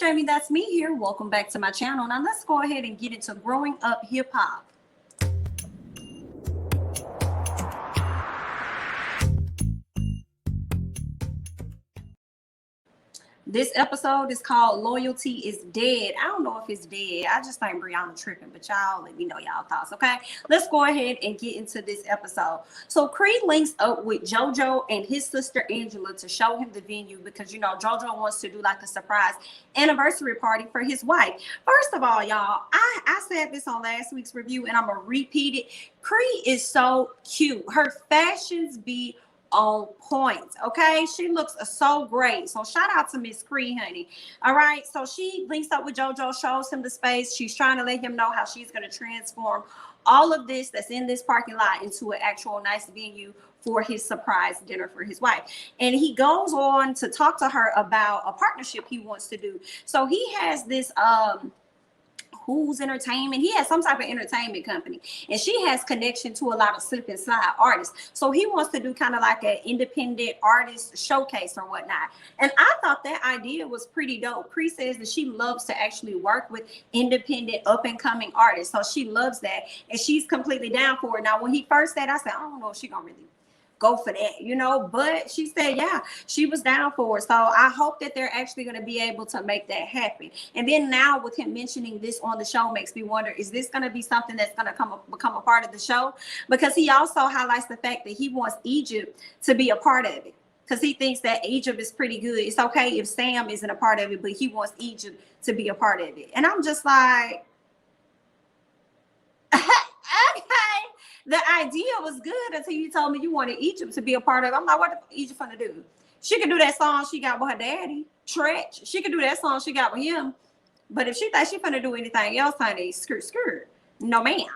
Jamie, that's me here. Welcome back to my channel. Now let's go ahead and get into growing up hip hop. This episode is called Loyalty is Dead. I don't know if it's dead. I just think Brianna tripping, but y'all let me know y'all thoughts, okay? Let's go ahead and get into this episode. So Creed links up with JoJo and his sister Angela to show him the venue because, you know, JoJo wants to do like a surprise anniversary party for his wife. First of all, y'all, I said this on last week's review and I'm going to repeat it. Creed is so cute. Her fashions be on point. Okay, she looks so great. So shout out to Miss Cree, honey. All right, so she links up with JoJo, shows him the space. She's trying to let him know how she's going to transform all of this that's in this parking lot into an actual nice venue for his surprise dinner for his wife. And he goes on to talk to her about a partnership he wants to do. So he has this Who's Entertainment. He has some type of entertainment company, and she has connection to a lot of slip and slide artists. So he wants to do kind of like an independent artist showcase or whatnot. And I thought that idea was pretty dope. Cree says that she loves to actually work with independent up and coming artists. So she loves that, and she's completely down for it. Now, when he first said, I said, I don't know if she's gonna really go for that, you know, but she said, yeah, she was down for it. So I hope that they're actually going to be able to make that happen. And then now with him mentioning this on the show makes me wonder, is this going to be something that's going to become a part of the show? Because he also highlights the fact that he wants Egypt to be a part of it, because he thinks that Egypt is pretty good. It's okay if Sam isn't a part of it, but he wants Egypt to be a part of it. And I'm just like, okay. The idea was good until you told me you wanted Egypt to be a part of it. I'm like, what the Egypt gonna do? She could do that song she got with her daddy, Tretch. She could do that song she got with him. But if she thinks she's gonna do anything else, honey, skirt. No, ma'am.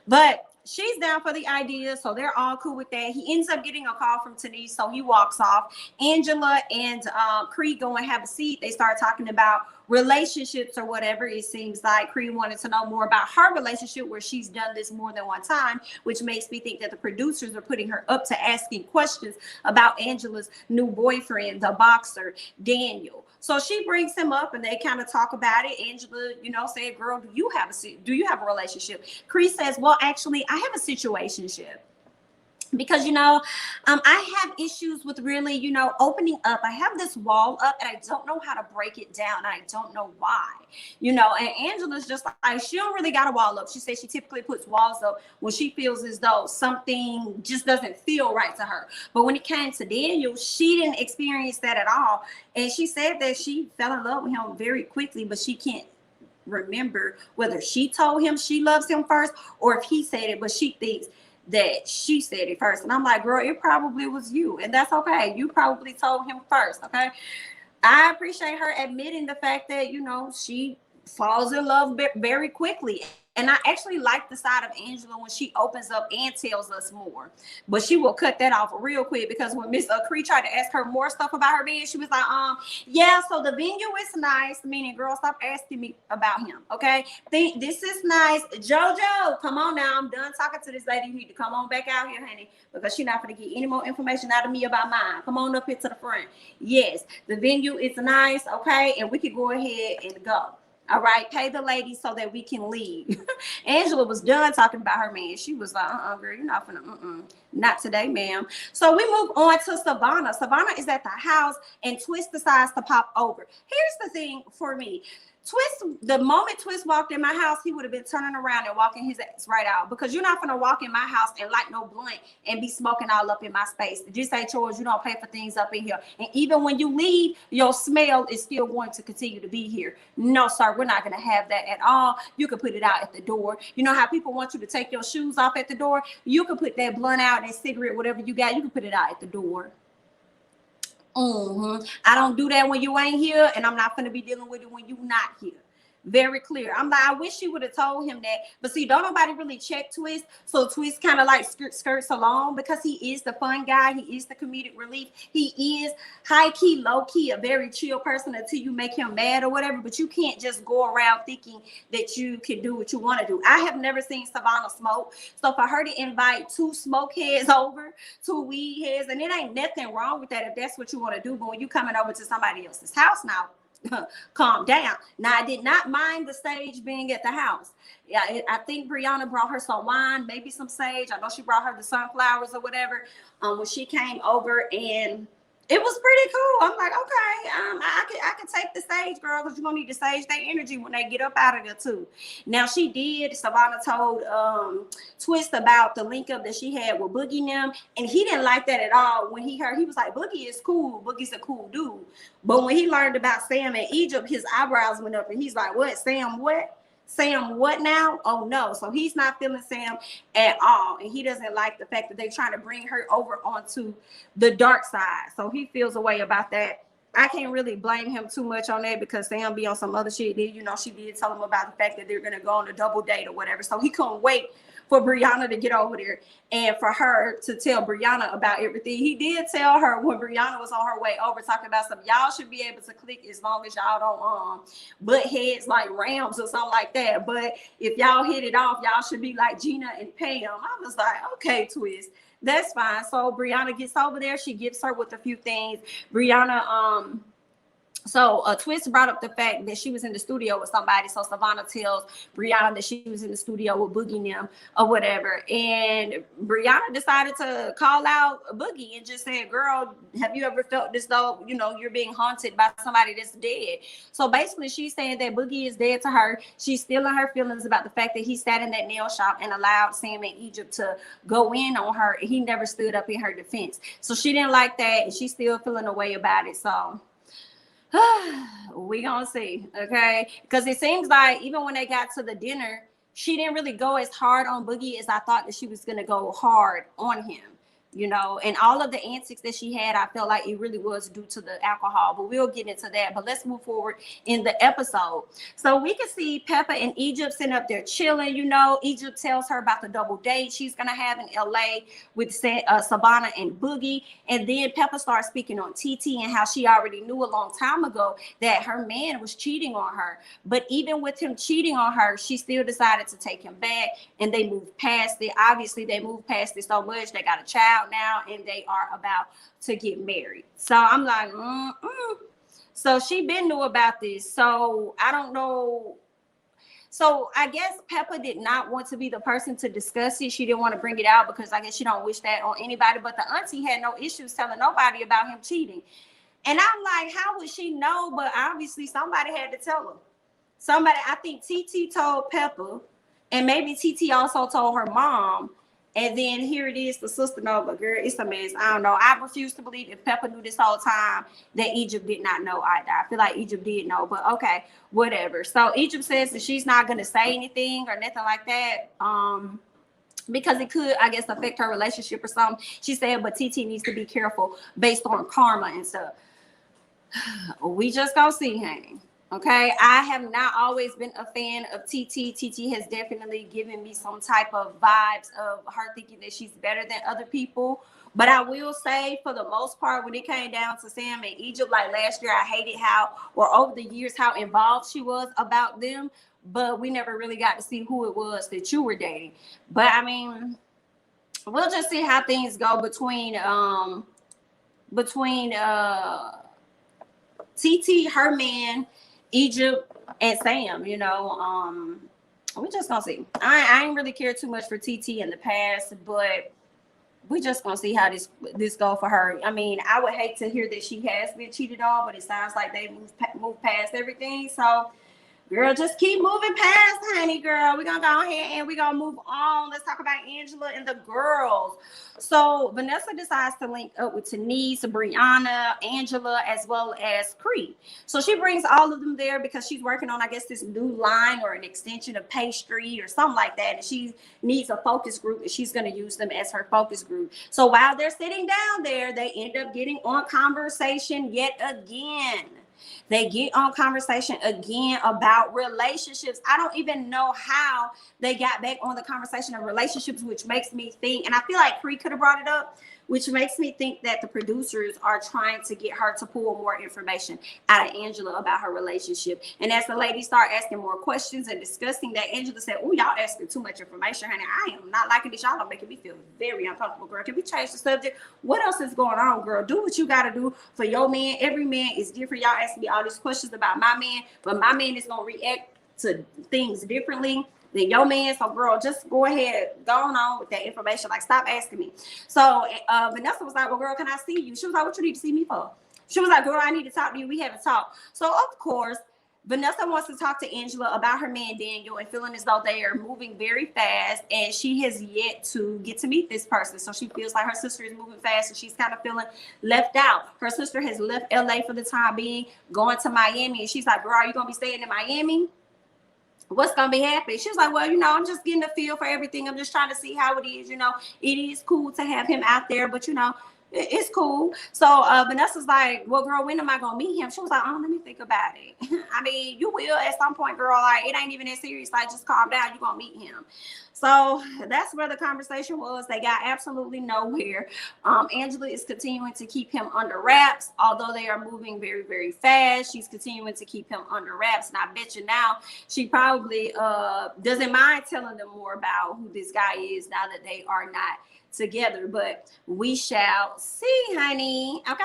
But she's down for the idea, so they're all cool with that. He ends up getting a call from Denise, so he walks off. Angela and Creed go and have a seat. They start talking about relationships or whatever. It seems like Creed wanted to know more about her relationship, where she's done this more than one time, which makes me think that the producers are putting her up to asking questions about Angela's new boyfriend, the boxer, Daniel. So she brings him up and they kind of talk about it. Angela, you know, said, girl, do you have a relationship? Creed says, well, actually, I have a situationship. Because, you know, I have issues with really, you know, opening up. I have this wall up and I don't know how to break it down. I don't know why, you know, and Angela's just like, she don't really got a wall up. She says she typically puts walls up when she feels as though something just doesn't feel right to her. But when it came to Daniel, she didn't experience that at all. And she said that she fell in love with him very quickly, but she can't remember whether she told him she loves him first or if he said it, but she thinks that she said it first. And I'm like, girl, it probably was you, and that's okay. You probably told him first. Okay, I appreciate her admitting the fact that, you know, she falls in love very quickly. And I actually like the side of Angela when she opens up and tells us more. But she will cut that off real quick, because when Miss Cree tried to ask her more stuff about her band, she was like, yeah, so the venue is nice. Meaning, girl, stop asking me about him, okay? This is nice. JoJo, come on now. I'm done talking to this lady. You need to come on back out here, honey, because she's not going to get any more information out of me about mine. Come on up here to the front. Yes, the venue is nice, okay? And we can go ahead and go. All right, pay the lady so that we can leave. Angela was done talking about her man. She was like, girl, you're not gonna, not today, ma'am. So we move on to Savannah. Savannah is at the house and Twist decides to pop over. Here's the thing for me. Twist, the moment Twist walked in my house, he would have been turning around and walking his ass right out, because you're not gonna walk in my house and light no blunt and be smoking all up in my space. Just ain't yours. You don't pay for things up in here. And even when you leave, your smell is still going to continue to be here. No, sir, we're not gonna have that at all. You can put it out at the door. You know how people want you to take your shoes off at the door? You can put that blunt out, that cigarette, whatever you got, you can put it out at the door. I don't do that when you ain't here, and I'm not going to be dealing with it when you're not here. Very clear. I'm like, I wish she would have told him that. But see, don't nobody really check Twist. So Twist kind of like skirts along, because he is the fun guy. He is the comedic relief. He is high key, low key, a very chill person until you make him mad or whatever. But you can't just go around thinking that you can do what you want to do. I have never seen Savannah smoke. So for her to invite two smoke heads over, two weed heads, and it ain't nothing wrong with that if that's what you want to do. But when you coming over to somebody else's house now, calm down. Now, I did not mind the sage being at the house. Yeah, I think Brianna brought her some wine, maybe some sage. I know she brought her the sunflowers or whatever when she came over, and it was pretty cool. I'm like, okay, I can take the sage, girl, because you're gonna need to sage their energy when they get up out of there too. Now she did. Savannah told Twist about the link up that she had with Boogie and them, and he didn't like that at all. When he heard, he was like, Boogie is cool. Boogie's a cool dude. But when he learned about Sam and Egypt, his eyebrows went up, and he's like, what? Sam what? Sam what now? Oh no. So he's not feeling Sam at all, and he doesn't like the fact that they're trying to bring her over onto the dark side. So he feels a way about that. I can't really blame him too much on that, because Sam be on some other shit. You know, she did tell him about the fact that they're gonna go on a double date or whatever. So he couldn't wait for Brianna to get over there and for her to tell Brianna about everything. He did tell her when Brianna was on her way over, talking about some, y'all should be able to click as long as y'all don't butt heads like Rams or something like that. But if y'all hit it off, y'all should be like Gina and Pam. I was like, okay, Twist, that's fine. So Brianna gets over there. She gives her with a few things. Brianna, so Twist brought up the fact that she was in the studio with somebody. So Savannah tells Brianna that she was in the studio with Boogie and them or whatever. And Brianna decided to call out Boogie and just said, girl, have you ever felt this though, you know, you're being haunted by somebody that's dead? So basically she's saying that Boogie is dead to her. She's still in her feelings about the fact that he sat in that nail shop and allowed Sam and Egypt to go in on her. And he never stood up in her defense. So she didn't like that, and she's still feeling a way about it. So we gonna see, okay? Because it seems like even when they got to the dinner, she didn't really go as hard on Boogie as I thought that she was gonna go hard on him, you know. And all of the antics that she had, I felt like it really was due to the alcohol, but we'll get into that. But let's move forward in the episode. So we can see Peppa and Egypt sitting up there chilling, you know. Egypt tells her about the double date she's gonna have in LA with Savannah and Boogie. And then Peppa starts speaking on TT and how she already knew a long time ago that her man was cheating on her. But even with him cheating on her, she still decided to take him back, and they moved past it. Obviously, they moved past it so much. They got a child now, and they are about to get married. So I'm like, So she been knew about this. So I don't know. So I guess Peppa did not want to be the person to discuss it. She didn't want to bring it out because I guess she don't wish that on anybody. But the auntie had no issues telling nobody about him cheating. And I'm like, how would she know? But obviously somebody had to tell her. Somebody, I think TT told Peppa, and maybe TT also told her mom. And then here it is, the sister Nova. Girl, it's a mess. I don't know. I refuse to believe if Peppa knew this whole time that Egypt did not know either. I feel like Egypt did know, but okay, whatever. So Egypt says that she's not going to say anything or nothing like that. Because it could, I guess, affect her relationship or something. She said, but TT needs to be careful based on karma and stuff. We just gonna see, honey. Okay, I have not always been a fan of TT. TT has definitely given me some type of vibes of her thinking that she's better than other people. But I will say, for the most part, when it came down to Sam and Egypt, like last year, I hated how, or over the years, how involved she was about them. But we never really got to see who it was that you were dating. But I mean, we'll just see how things go between TT, her man, Egypt, and Sam. You know, we just gonna see. I ain't really cared too much for TT in the past, but we just gonna see how this go for her. I mean, I would hate to hear that she has been cheated on, but it sounds like they moved past everything. So, girl, just keep moving past, honey, girl. We're gonna go ahead and we're gonna move on. Let's talk about Angela and the girls. So Vanessa decides to link up with Denise, Brianna, Angela, as well as Cree. So she brings all of them there because she's working on, I guess, this new line or an extension of pastry or something like that. And she needs a focus group, and she's going to use them as her focus group. So while they're sitting down there, they end up getting on conversation yet again. They get on conversation again about relationships. I don't even know how they got back on the conversation of relationships, which makes me think, and I feel like Cree could have brought it up, which makes me think that the producers are trying to get her to pull more information out of Angela about her relationship. And as the ladies start asking more questions and discussing that, Angela said, oh, y'all asking too much information, honey. I am not liking this. Y'all are making me feel very uncomfortable, girl. Can we change the subject? What else is going on, girl? Do what you got to do for your man. Every man is different. Y'all asking me all these questions about my man, but my man is going to react to things differently than your man. So girl, just go ahead, go on with that information. Like, stop asking me. So Vanessa was like, well, girl, can I see you? She was like, what you need to see me for? She was like, girl, I need to talk to you. We haven't talked. So of course, Vanessa wants to talk to Angela about her man Daniel and feeling as though they are moving very fast, and she has yet to get to meet this person. So she feels like her sister is moving fast and she's kind of feeling left out. Her sister has left LA for the time being, going to Miami, and she's like, girl, are you gonna be staying in Miami? What's gonna be happening? She was like, well, I'm just getting a feel for everything. I'm just trying to see how it is. It is cool to have him out there, but it's cool. So Vanessa's like, well, girl, when am I gonna meet him? She was like, oh, let me think about it. I mean, you will at some point, girl. Like, it ain't even that serious. Like, just calm down. You're gonna meet him. So that's where the conversation was. They got absolutely nowhere. Angela is continuing to keep him under wraps, although they are moving very, very fast. She's continuing to keep him under wraps. And I bet you now she probably doesn't mind telling them more about who this guy is now that they are not together. But we shall see, honey. Okay.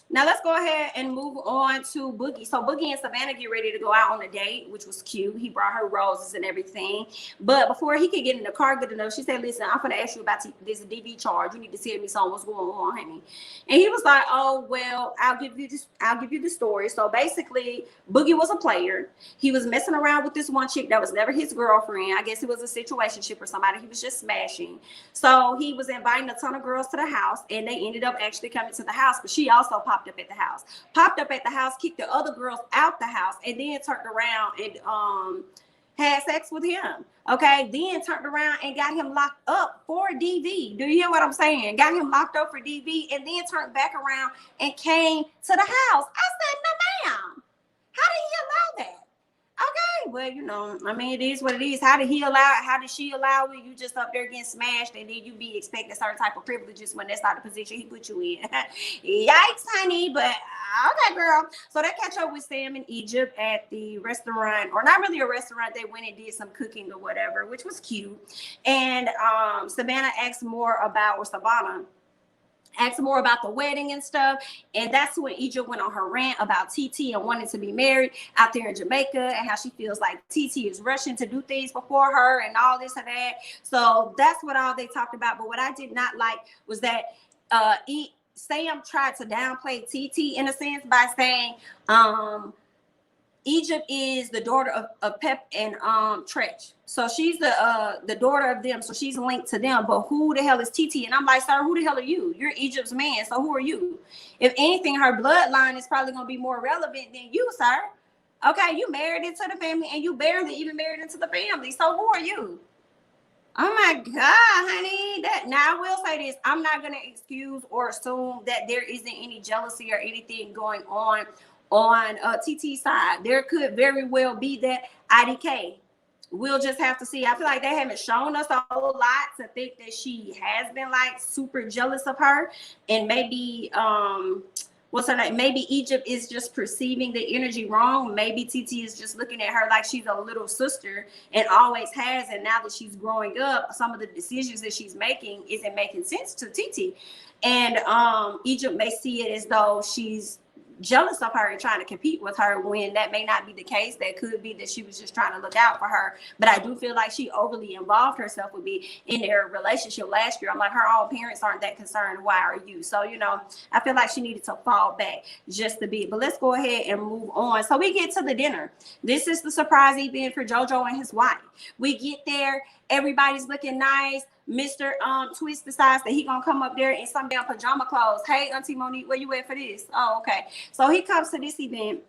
Now let's go ahead and move on to Boogie. So Boogie and Savannah get ready to go out on a date, which was cute. He brought her roses and everything. But before he could get in the car good enough, she said, listen, I'm going to ask you about this DV charge. You need to tell me something, what's going on, honey. And he was like, oh, well, I'll give you the story. So basically, Boogie was a player. He was messing around with this one chick that was never his girlfriend. I guess it was a situationship or somebody. He was just smashing. So he was inviting a ton of girls to the house, and they ended up actually coming to the house. But she also popped up at the house, kicked the other girls out the house, and then turned around and had sex with him. Okay, then turned around and got him locked up for DV. Do you hear what I'm saying? Got him locked up for DV, and then turned back around and came to the house. I said, no, ma'am. How did he allow that? Okay, well, I mean, it is what it is. How did she allow it? You just up there getting smashed, and then you be expecting certain type of privileges when that's not the position he put you in. Yikes, honey. But okay, girl. So they catch up with Sam in Egypt at the restaurant, or not really a restaurant. They went and did some cooking or whatever, which was cute. And Savannah asked more about the wedding and stuff. And that's when Egypt went on her rant about TT and wanting to be married out there in Jamaica, and how she feels like TT is rushing to do things before her and all this and that. So that's what all they talked about. But what I did not like was that Sam tried to downplay TT in a sense by saying Egypt is the daughter of Pep and Tretch. So she's the daughter of them. So she's linked to them. But who the hell is TT? And I'm like, sir, who the hell are you? You're Egypt's man. So who are you? If anything, her bloodline is probably going to be more relevant than you, sir. Okay, you married into the family, and you barely even married into the family. So who are you? Oh my God, honey. Now I will say this. I'm not going to excuse or assume that there isn't any jealousy or anything going on TT's side. There could very well be that IDK. We'll just have to see. I feel like they haven't shown us a whole lot to think that she has been like super jealous of her, and maybe what's her name? Maybe Egypt is just perceiving the energy wrong. Maybe TT is just looking at her like she's a little sister and always has, and now that she's growing up, some of the decisions that she's making isn't making sense to TT, and Egypt may see it as though she's jealous of her and trying to compete with her, when that may not be the case. That could be that she was just trying to look out for her. But I do feel like she overly involved herself with me in their relationship last year. I'm like, her own parents aren't that concerned. Why are you? So, I feel like she needed to fall back just a bit. But let's go ahead and move on. So we get to the dinner. This is the surprise event for JoJo and his wife. We get there. Everybody's looking nice. Mr. Twist decides that he gonna come up there in some damn pajama clothes. Hey, Auntie Monique, where you at for this? Oh, okay. So he comes to this event,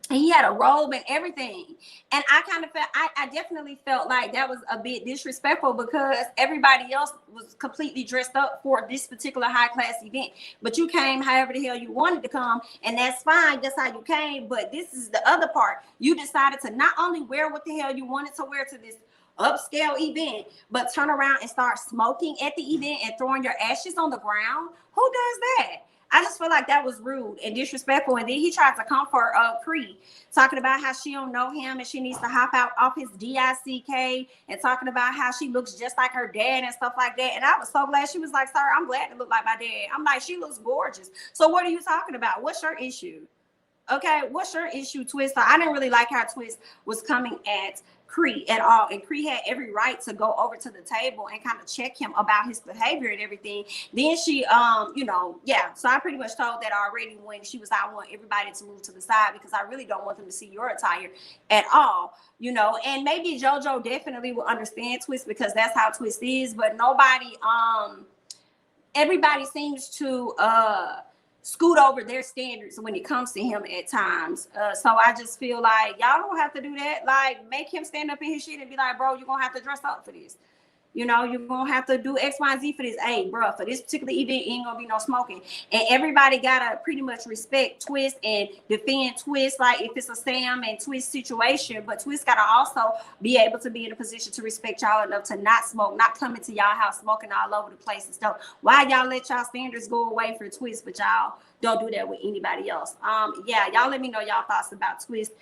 and he had a robe and everything. And I definitely felt like that was a bit disrespectful, because everybody else was completely dressed up for this particular high class event. But you came however the hell you wanted to come, and that's fine. That's how you came. But this is the other part. You decided to not only wear what the hell you wanted to wear to this upscale event, but turn around and start smoking at the event and throwing your ashes on the ground? Who does that? I just feel like that was rude and disrespectful. And then he tried to comfort Cree, talking about how she don't know him and she needs to hop out off his DICK, and talking about how she looks just like her dad and stuff like that. And I was so glad. She was like, "Sir, I'm glad to look like my dad." I'm like, "She looks gorgeous. So what are you talking about? What's your issue?" Okay, what's your issue, Twist? So I didn't really like how Twist was coming at Cree at all, and Cree had every right to go over to the table and kind of check him about his behavior and everything. Then she, yeah. So I pretty much told that already when she was, "I want everybody to move to the side because I really don't want them to see your attire at all." And maybe JoJo definitely will understand Twist because that's how Twist is, but nobody, everybody seems to scoot over their standards when it comes to him at times. So I just feel like y'all don't have to do that. Like, make him stand up in his shit and be like, "Bro, you're gonna have to dress up for this. You're gonna have to do X, Y, and Z for this. Hey, bro, for this particular event, ain't gonna be no smoking." And everybody gotta pretty much respect Twist and defend Twist, like if it's a Sam and Twist situation. But Twist gotta also be able to be in a position to respect y'all enough to not smoke, not come into y'all house smoking all over the place and stuff. Why y'all let y'all standards go away for Twist, but y'all don't do that with anybody else? Yeah, y'all let me know y'all thoughts about Twist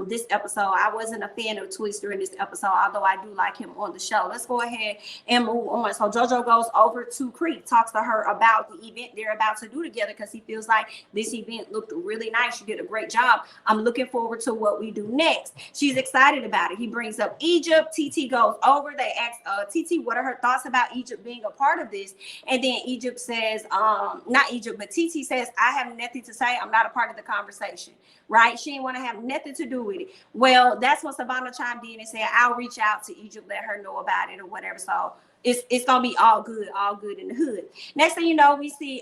this episode. I wasn't a fan of Twist during this episode, although I do like him on the show. Let's go ahead and move on. So JoJo goes over to Cree, talks to her about the event they're about to do together because he feels like this event looked really nice. You did a great job. I'm looking forward to what we do next. She's excited about it. He brings up Egypt. TT goes over. They ask TT what are her thoughts about Egypt being a part of this, and then Egypt says, not Egypt, but TT says, "I have nothing to say. I'm not a part of the conversation." Right? She didn't want to have nothing to do with it. Well, that's when Savannah chimed in and said, "I'll reach out to Egypt, let her know about it," or whatever. So it's gonna be all good in the hood. Next thing you know, we see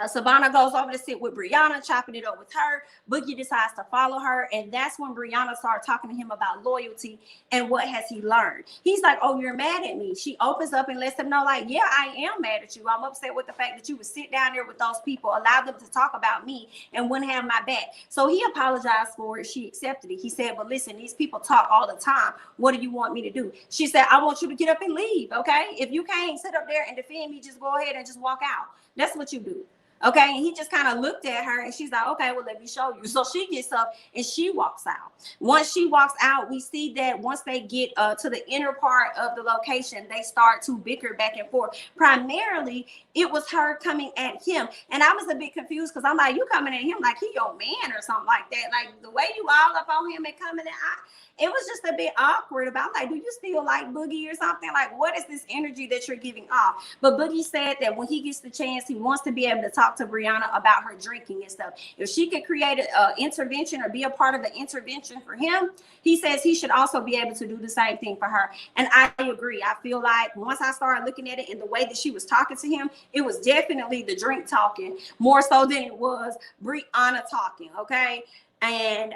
Savannah goes over to sit with Brianna, chopping it up with her. Boogie decides to follow her, and that's when Brianna started talking to him about loyalty and what has he learned. He's like, "Oh, you're mad at me." She opens up and lets him know, like, "Yeah, I am mad at you. I'm upset with the fact that you would sit down there with those people, allow them to talk about me, and wouldn't have my back." So he apologized for it. She accepted it. He said, "But listen, these people talk all the time. What do you want me to do?" She said, "I want you to get up and leave, okay? If you can't sit up there and defend me, just go ahead and just walk out. That's what you do." Okay, and he just kind of looked at her and she's like, "Okay, well, let me show you." So she gets up and she walks out. Once she walks out, we see that once they get to the inner part of the location, they start to bicker back and forth. Primarily, it was her coming at him. And I was a bit confused because I'm like, "You coming at him like he your man or something like that." Like the way you all up on him and coming at, it was just a bit awkward about, like, do you still like Boogie or something? Like, what is this energy that you're giving off? But Boogie said that when he gets the chance, he wants to be able to talk to Brianna about her drinking and stuff. If she can create an intervention or be a part of the intervention for him, he says he should also be able to do the same thing for her. And I agree. I feel like once I started looking at it in the way that she was talking to him, it was definitely the drink talking more so than it was Brianna talking. Okay. And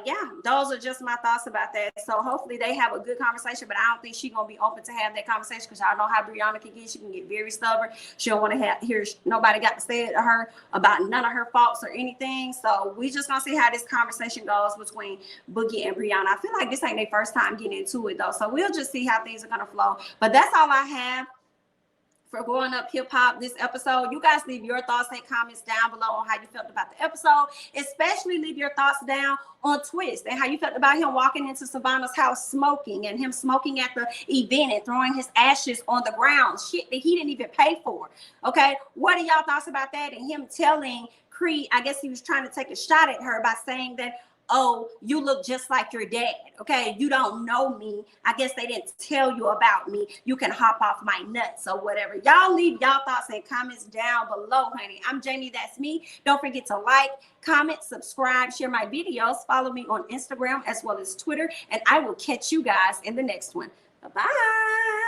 yeah, those are just my thoughts about that. So hopefully they have a good conversation, but I don't think she's gonna be open to have that conversation because y'all know how Brianna can get. She can get very stubborn. She don't want to hear nobody got to say it to her about none of her faults or anything. So we just gonna see how this conversation goes between Boogie and Brianna. I feel like this ain't their first time getting into it though, so we'll just see how things are gonna flow. But that's all I have for Growing Up Hip Hop this episode. You guys leave your thoughts and comments down below on how you felt about the episode. Especially leave your thoughts down on Twist and how you felt about him walking into Savannah's house smoking and him smoking at the event and throwing his ashes on the ground. Shit that he didn't even pay for. Okay, what are y'all thoughts about that? And him telling Cree, I guess he was trying to take a shot at her by saying that, "Oh, you look just like your dad. Okay, you don't know me. I guess they didn't tell you about me. You can hop off my nuts," or whatever. Y'all leave y'all thoughts and comments down below, honey. I'm Jamie, that's me. Don't forget to like, comment, subscribe, share my videos. Follow me on Instagram as well as Twitter, and I will catch you guys in the next one. Bye-bye.